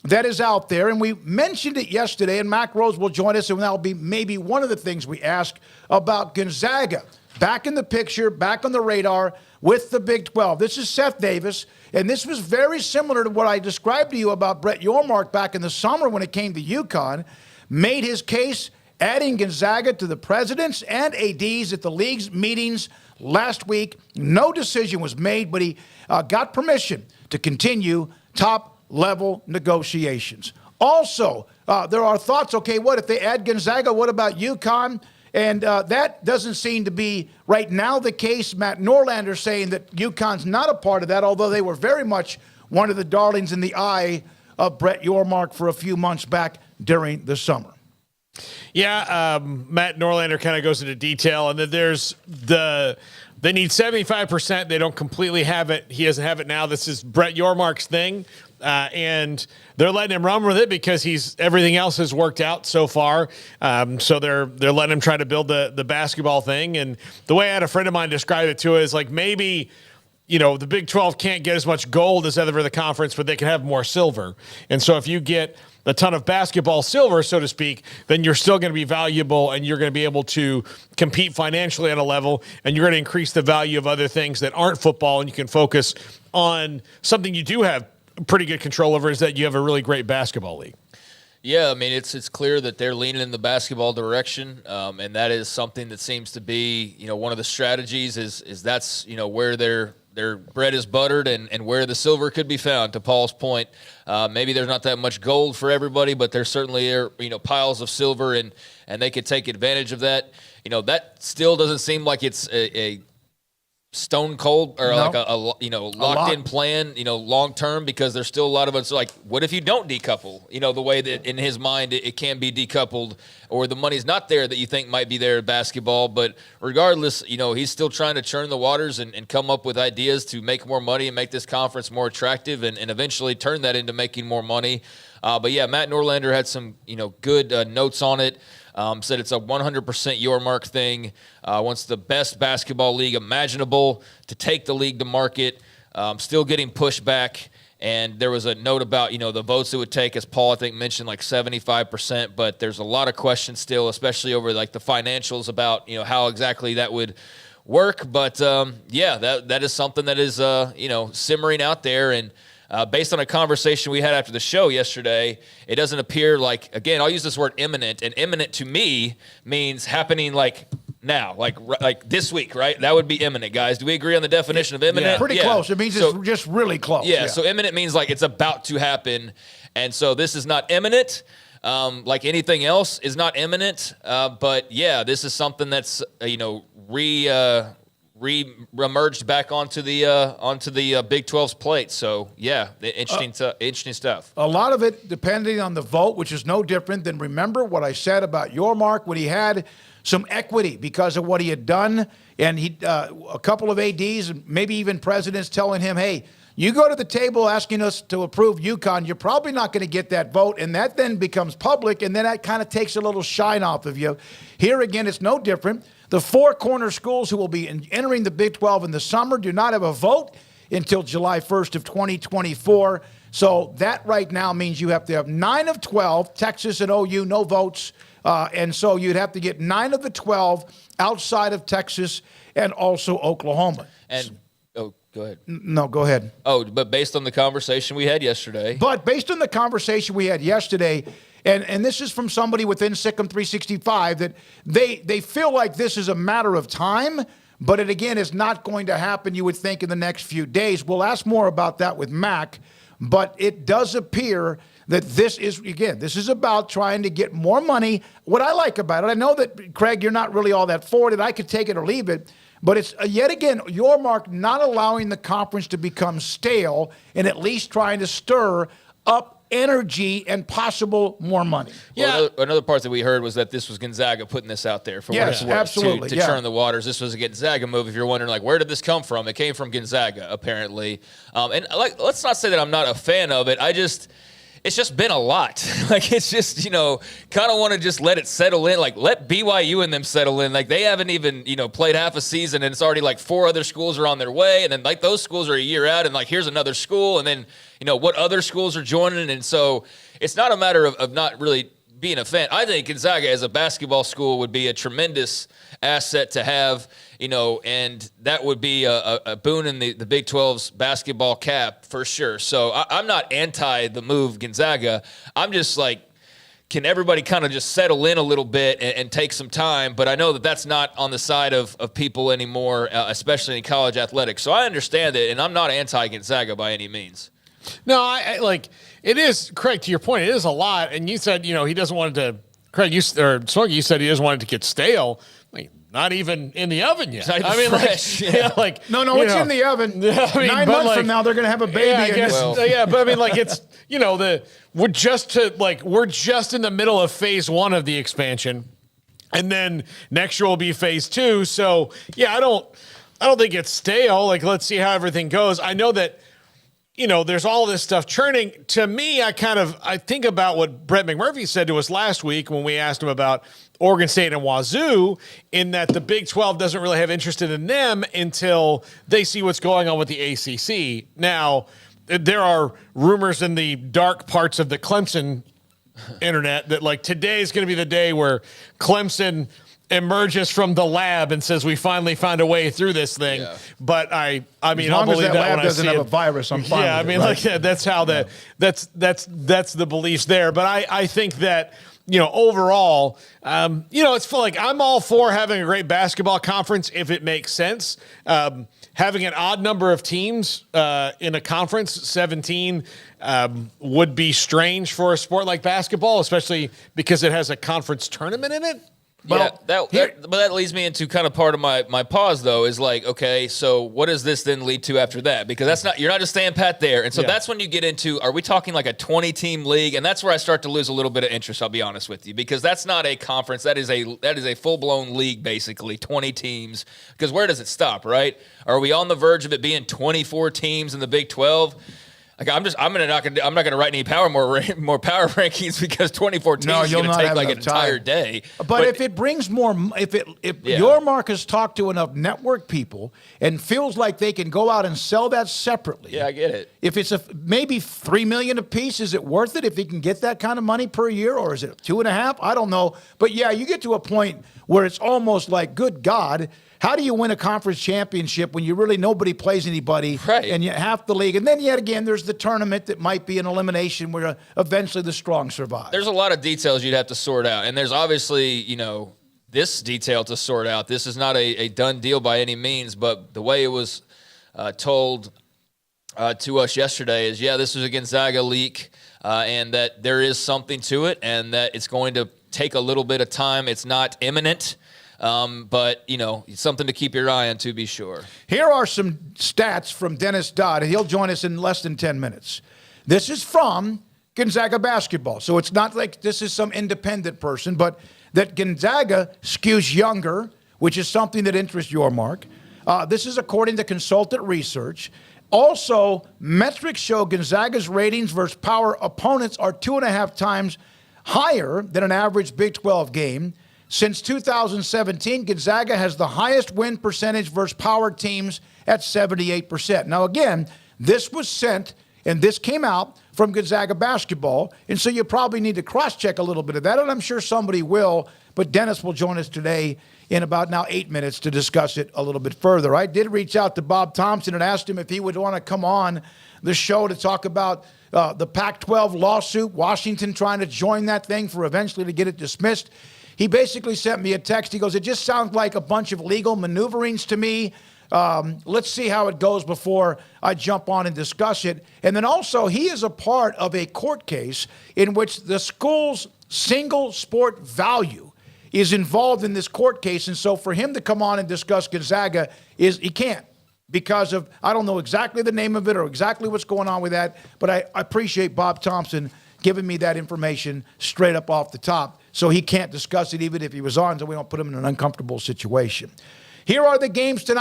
that is out there, and we mentioned it yesterday, and Mac Rose will join us, and that'll be maybe one of the things we ask about Gonzaga. Back in the picture, back on the radar with the Big 12. This is Seth Davis, and this was very similar to what I described to you about Brett Yormark back in the summer when it came to UConn. Made his case adding Gonzaga to the presidents and ADs at the league's meetings last week. No decision was made, but he got permission to continue top-level negotiations. Also, there are thoughts, okay, what if they add Gonzaga? What about UConn? And that doesn't seem to be right now the case. Matt Norlander saying that UConn's not a part of that, although they were very much one of the darlings in the eye of Brett Yormark for a few months back during the summer. Yeah, Matt Norlander kind of goes into detail, and then there's they need 75%. They don't completely have it. He doesn't have it now. This is Brett Yormark's thing, and they're letting him run with it because everything else has worked out so far. So they're letting him try to build the basketball thing. And the way I had a friend of mine describe it to is like maybe, the Big 12 can't get as much gold as other of the conference, but they can have more silver. And so if you get a ton of basketball silver, so to speak, then you're still going to be valuable and you're going to be able to compete financially at a level, and you're going to increase the value of other things that aren't football, and you can focus on something you do have pretty good control over, is that you have a really great basketball league. Yeah, I mean, it's clear that they're leaning in the basketball direction, and that is something that seems to be, one of the strategies is that's, where their bread is buttered and where the silver could be found, to Paul's point. Maybe there's not that much gold for everybody, but there certainly are, piles of silver, and they could take advantage of that. That still doesn't seem like it's a stone cold or like a locked in plan, long term, because there's still a lot of us like, what if you don't decouple? The way that in his mind it can be decoupled, or the money's not there that you think might be there in basketball. But regardless, he's still trying to churn the waters and come up with ideas to make more money and make this conference more attractive and eventually turn that into making more money. But yeah, Matt Norlander had some, good notes on it. Said it's a 100% Yormark thing. Wants the best basketball league imaginable to take the league to market. Still getting pushback. And there was a note about, the votes it would take, as Paul, I think, mentioned, like 75%. But there's a lot of questions still, especially over like the financials about, how exactly that would work. But yeah, that is something that is, simmering out there. And based on a conversation we had after the show yesterday, it doesn't appear like, again, I'll use this word imminent, and imminent to me means happening like now, like this week, right? That would be imminent, guys. Do we agree on the definition of imminent? Yeah, pretty close. It means it's just really close. Yeah, so imminent means like it's about to happen, and so this is not imminent. Like anything else is not imminent, but yeah, this is something that's re-emerged back onto the Big 12's plate. So yeah, interesting stuff. A lot of it depending on the vote, which is no different than, remember what I said about Yormark when he had some equity because of what he had done, and a couple of ADs and maybe even presidents telling him, hey, you go to the table asking us to approve UConn, you're probably not going to get that vote, and that then becomes public, and then that kind of takes a little shine off of you. Here again, it's no different. The four corner schools who will be entering the Big 12 in the summer do not have a vote until July 1st of 2024. So that right now means you have to have 9 of 12, Texas and OU, no votes. And so you'd have to get 9 of the 12 outside of Texas and also Oklahoma. And go ahead. No, go ahead. But based on the conversation we had yesterday. And this is from somebody within Sikkim 365, that they feel like this is a matter of time, but it, again, is not going to happen, you would think, in the next few days. We'll ask more about that with Mac, but it does appear that this is about trying to get more money. What I like about it, I know that, Craig, you're not really all that for it, I could take it or leave it, but it's, yet again, Yormark not allowing the conference to become stale and at least trying to stir up energy and possible more money. Well, another part that we heard was that this was Gonzaga putting this out there for what it's worth, absolutely, to churn the waters. This was a Gonzaga move. If you're wondering, like, where did this come from? It came from Gonzaga, apparently. And let's not say that I'm not a fan of it. it's just been a lot. Like, it's just, kind of want to just let it settle in. Like, let BYU and them settle in. Like, they haven't even, played half a season, and it's already like 4 other schools are on their way. And then, like, those schools are a year out, and, like, here's another school. And then, what other schools are joining. And so it's not a matter of not really being a fan. I think Gonzaga as a basketball school would be a tremendous asset to have, and that would be a boon in the Big 12's basketball cap for sure. So I'm not anti the move Gonzaga. I'm just like, can everybody kind of just settle in a little bit and take some time? But I know that that's not on the side of people anymore, especially in college athletics. So I understand it, and I'm not anti Gonzaga by any means. No, I like it is, Craig, to your point, it is a lot. And you said, he doesn't want it to, Craig, Smoak, you said he doesn't want it to get stale. Like, not even in the oven yet. I mean, fresh. No, it's in the oven. I mean, 9 months from now, they're going to have a baby. Yeah, I guess, but I mean, like, it's, we're just in the middle of phase 1 of the expansion. And then next year will be phase 2. So, yeah, I don't think it's stale. Like, let's see how everything goes. I know that, there's all this stuff churning. To me, I think about what Brett McMurphy said to us last week when we asked him about Oregon State and Wazoo, in that the Big 12 doesn't really have interest in them until they see what's going on with the ACC. Now, there are rumors in the dark parts of the Clemson internet that, like, today is going to be the day where Clemson emerges from the lab and says we finally found a way through this thing. Yeah. But I mean, I'll believe that lab when doesn't I see have a virus. I'm fine. Yeah, I mean, right? Like that's how that's the beliefs there. But I think that overall, it's like I'm all for having a great basketball conference if it makes sense. Having an odd number of teams in a conference, 17, would be strange for a sport like basketball, especially because it has a conference tournament in it. But that leads me into kind of part of my pause, though, is like, okay, so what does this then lead to after that? Because you're not just staying pat there. And so that's when you get into, are we talking like a 20-team league? And that's where I start to lose a little bit of interest, I'll be honest with you, because that's not a conference. That is a full-blown league, basically, 20 teams. Because where does it stop, right? Are we on the verge of it being 24 teams in the Big 12? Like I'm not gonna write any more power rankings because 24 teams is gonna take like an entire day. But if it brings more, if Yormark has talked to enough network people and feels like they can go out and sell that separately. Yeah, I get it. If it's maybe $3 million a piece, is it worth it if he can get that kind of money per year, or is it 2.5? I don't know. But yeah, you get to a point where it's almost like, good God, how do you win a conference championship when nobody plays anybody, right, and you half the league? And then yet again, there's the tournament that might be an elimination where eventually the strong survive. There's a lot of details you'd have to sort out, and there's obviously this detail to sort out. This is not a done deal by any means, but the way it was told to us yesterday is, this is a Gonzaga leak, and that there is something to it, and that it's going to take a little bit of time. It's not imminent. But, it's something to keep your eye on, to be sure. Here are some stats from Dennis Dodd, and he'll join us in less than 10 minutes. This is from Gonzaga basketball, so it's not like this is some independent person, but that Gonzaga skews younger, which is something that interests Yormark. This is according to consultant research. Also, metrics show Gonzaga's ratings versus power opponents are 2.5 times higher than an average Big 12 game. Since 2017, Gonzaga has the highest win percentage versus power teams at 78%. Now, again, this was sent and this came out from Gonzaga basketball, and so you probably need to cross-check a little bit of that, and I'm sure somebody will, but Dennis will join us today in about now 8 minutes to discuss it a little bit further. I did reach out to Bob Thompson and asked him if he would want to come on the show to talk about the Pac-12 lawsuit, Washington trying to join that thing for eventually to get it dismissed. He basically sent me a text. He goes, it just sounds like a bunch of legal maneuverings to me. Let's see how it goes before I jump on and discuss it. And then also, he is a part of a court case in which the school's single sport value is involved in this court case. And so for him to come on and discuss Gonzaga, he can't, because of, I don't know exactly the name of it or exactly what's going on with that, but I appreciate Bob Thompson giving me that information straight up off the top. So he can't discuss it even if he was on, so we don't put him in an uncomfortable situation. Here are the games tonight.